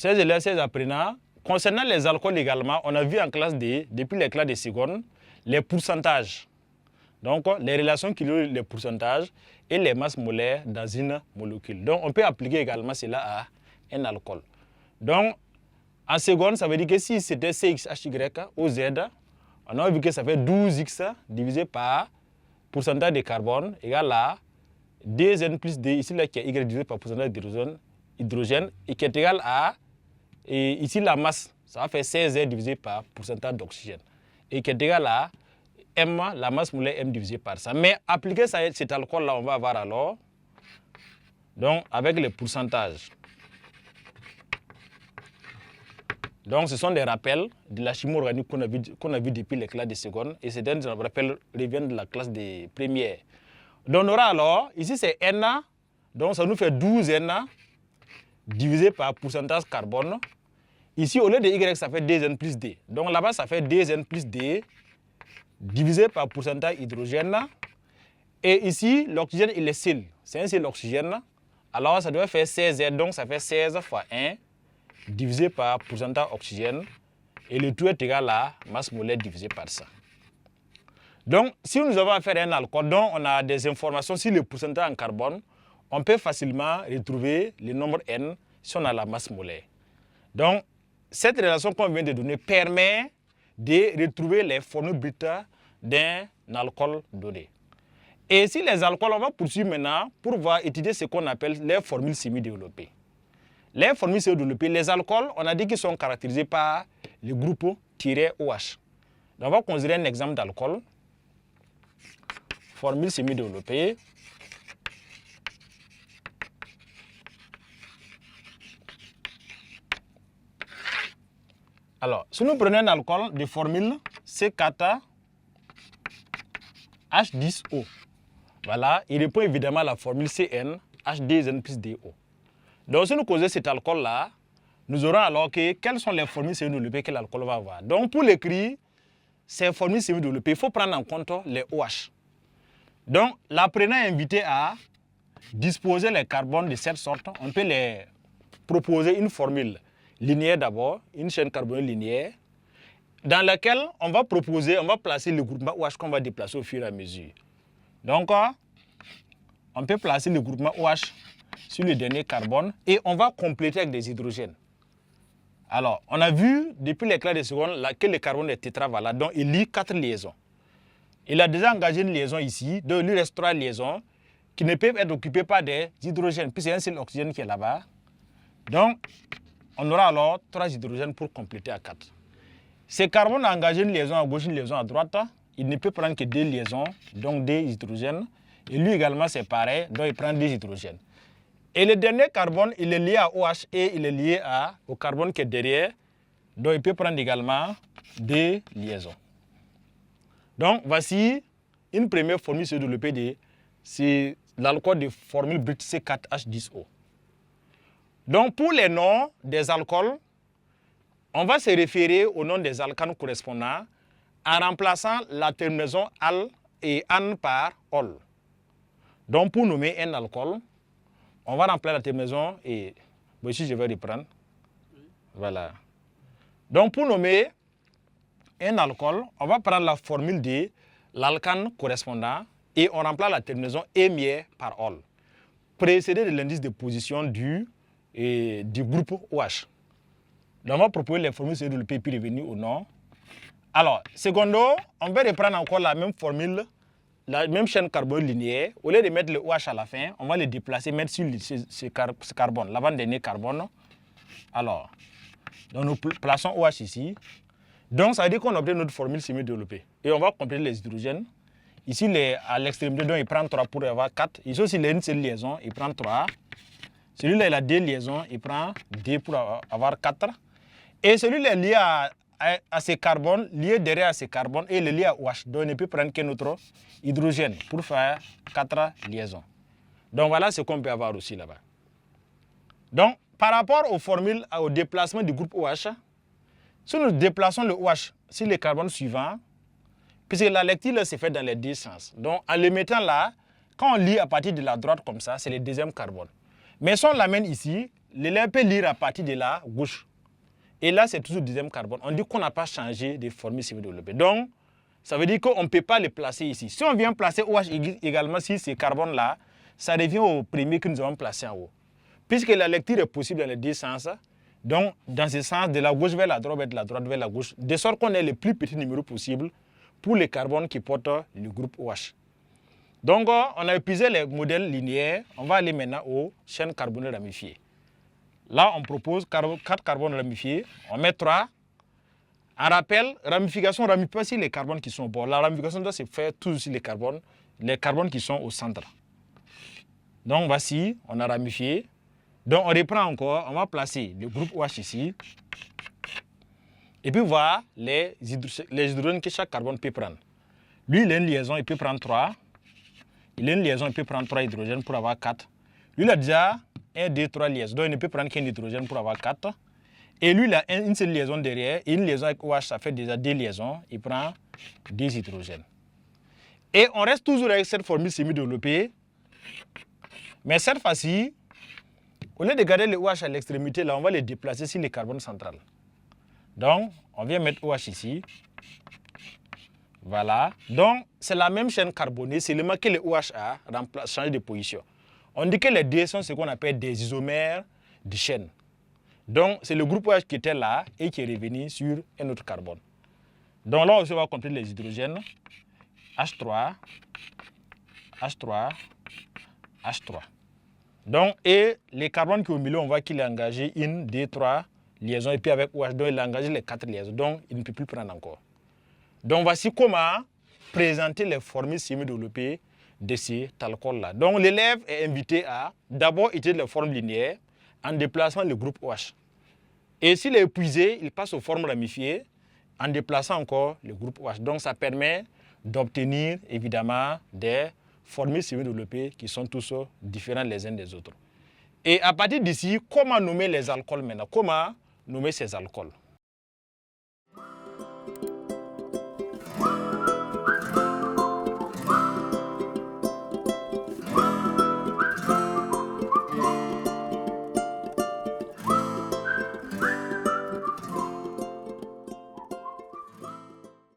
Chers élèves, chers apprenants, concernant les alcools également, on a vu en classe D, depuis les classes de seconde, les pourcentages. Donc, les relations qui lient les pourcentages et les masses molaires dans une molécule. Donc, on peut appliquer également cela à un alcool. Donc, en seconde, ça veut dire que si c'était CXHY ou Z, on a vu que ça fait 12X divisé par pourcentage de carbone égale à 2N plus D, ici là qui est Y divisé par pourcentage d'hydrogène, et qui est égal à, et ici la masse, ça va faire 16R divisé par pourcentage d'oxygène, et qui est égal à M, la masse molaire M divisé par ça. Mais appliquer ça, cet alcool-là, on va avoir alors, donc avec les pourcentages. Donc ce sont des rappels de la chimie organique qu'on a vu depuis les classes de seconde, et ces rappels reviennent de la classe de première. Donc on aura alors, ici c'est Na, donc ça nous fait 12Na divisé par pourcentage carbone. Ici au lieu de Y, ça fait 2N plus D. Donc là-bas, ça fait 2N plus D divisé par pourcentage hydrogène. Et ici, l'oxygène, il est seul. C'est un seul oxygène. Alors ça doit faire 16R, donc ça fait 16 fois 1 divisé par pourcentage oxygène. Et le tout est égal à masse molaire divisé par ça. Donc, si nous avons affaire à un alcool dont on a des informations sur le pourcentage en carbone, on peut facilement retrouver le nombre N si on a la masse molaire. Donc, cette relation qu'on vient de donner permet de retrouver les formules brutes d'un alcool donné. Et si les alcools, on va poursuivre maintenant pour étudier ce qu'on appelle les formules semi-développées. Les formules semi-développées, les alcools, on a dit qu'ils sont caractérisés par le groupe -OH. Donc, on va considérer un exemple d'alcool. Formule semi-développée. Alors, si nous prenons un alcool de formule C4H10O, voilà, il répond évidemment à la formule CnH2n plus DO. Donc, si nous causons cet alcool-là, nous aurons alors quelles sont les formules semi-développées que l'alcool va avoir. Donc, pour l'écrire, ces formules semi-développées, il faut prendre en compte les OH. Donc, l'apprenant est invité à disposer les carbones de cette sorte. On peut les proposer une formule linéaire d'abord, une chaîne carbonique linéaire, dans laquelle on va placer le groupement OH qu'on va déplacer au fur et à mesure. Donc, on peut placer le groupement OH sur le dernier carbone et on va compléter avec des hydrogènes. Alors, on a vu depuis les classes de seconde que le carbone est tétravalent, donc il lie 4 liaisons. Il a déjà engagé une liaison ici, donc il lui reste 3 liaisons qui ne peuvent être occupées par des hydrogènes, puis c'est un seul oxygène qui est là-bas. Donc, on aura alors 3 hydrogènes pour compléter à 4. Ce carbone a engagé une liaison à gauche, une liaison à droite. Il ne peut prendre que 2 liaisons, donc 2 hydrogènes. Et lui également, c'est pareil, donc il prend 2 hydrogènes. Et le dernier carbone, il est lié à OH et il est lié au carbone qui est derrière. Donc, il peut prendre également 2 liaisons. Donc, voici une première formule semi-développée c'est l'alcool de formule brute C4H10O. Donc, pour les noms des alcools, on va se référer au nom des alcanes correspondants en remplaçant la terminaison al et an par ol. Donc, pour nommer un alcool, on va remplacer la terminaison et bon, ici je vais reprendre. Voilà. Donc, pour nommer un alcool, on va prendre la formule de l'alcane correspondant et on remplace la terminaison émière par ol, précédé de l'indice de position du groupe OH. Donc, on va proposer les formules semi-développées puis revenir au nom. Alors, secondo, on va reprendre encore la même formule, la même chaîne carbonique linéaire. Au lieu de mettre le OH à la fin, on va le déplacer, mettre sur ce carbone, l'avant-dernier carbone. Alors, donc nous plaçons OH ici. Donc, ça veut dire qu'on obtient notre formule semi-développée. Et on va compléter les hydrogènes. Ici, à l'extrémité, donc il prend 3 pour avoir 4. Ici aussi, il a une seule liaison, il prend 3. Celui-là, il a 2 liaisons, il prend 2 pour avoir 4. Et celui-là est lié à ces carbones, lié derrière à ces carbones, et il est lié à OH. Donc, il ne peut prendre qu'un autre hydrogène pour faire 4 liaisons. Donc, voilà ce qu'on peut avoir aussi là-bas. Donc, par rapport aux formules, au déplacement du groupe OH, si nous déplaçons le OH sur les carbones suivants, puisque la lecture se fait dans les 2 sens. Donc, en le mettant là, quand on lit à partir de la droite comme ça, c'est le deuxième carbone. Mais si on l'amène ici, l'élève peut lire à partir de la gauche. Et là, c'est toujours le deuxième carbone. On dit qu'on n'a pas changé de formule semi-développée. Donc, ça veut dire qu'on ne peut pas les placer ici. Si on vient placer OH également sur ces carbones-là, ça revient au premier que nous avons placé en haut. Puisque la lecture est possible dans les deux sens, donc dans ce sens, de la gauche vers la droite et de la droite vers la gauche, de sorte qu'on ait le plus petit numéro possible pour les carbones qui portent le groupe OH. Donc, on a épuisé les modèles linéaires. On va aller maintenant aux chaînes carbonées ramifiées. Là, on propose 4 carbones ramifiés. On met 3. En rappel, ramification, on ne ramifie pas sur les carbones qui sont au bord. La ramification doit se faire toujours sur les carbones qui sont au centre. Donc, voici, on a ramifié. Donc, on reprend encore. On va placer le groupe OH ici. Et puis, voir les hydrogènes que chaque carbone peut prendre. Lui, il a une liaison, il peut prendre 3. Il a une liaison, il peut prendre 3 hydrogènes pour avoir 4. Lui, il a déjà 1, 2, 3 liaisons. Donc, il ne peut prendre qu'un hydrogène pour avoir 4. Et lui, il a une seule liaison derrière. Et une liaison avec OH, ça fait déjà 2 liaisons. Il prend 2 hydrogènes. Et on reste toujours avec cette formule semi-développée. Mais cette fois-ci, au lieu de garder le OH à l'extrémité, là, on va les déplacer sur les carbones centrales. Donc, on vient mettre OH ici. Voilà. Donc, c'est la même chaîne carbonée, seulement que le OH a changé de position. On dit que les deux sont ce qu'on appelle des isomères de chaîne. Donc, c'est le groupe OH qui était là et qui est revenu sur un autre carbone. Donc là aussi, on va compter les hydrogènes. H3, H3, H3. Donc, et les carbones qui sont au milieu, on voit qu'il a engagé 1, 2, 3 liaisons. Et puis avec OH, donc il a engagé les 4 liaisons. Donc, il ne peut plus prendre encore. Donc, voici comment présenter les formules semi-développées de ces alcools-là. Donc, l'élève est invité à d'abord utiliser les formes linéaires en déplaçant le groupe OH. Et s'il est épuisé, il passe aux formes ramifiées en déplaçant encore le groupe OH. Donc, ça permet d'obtenir évidemment des formules semi-développées qui sont tous différents les uns des autres. Et à partir d'ici, comment nommer les alcools maintenant? Comment nommer ces alcools?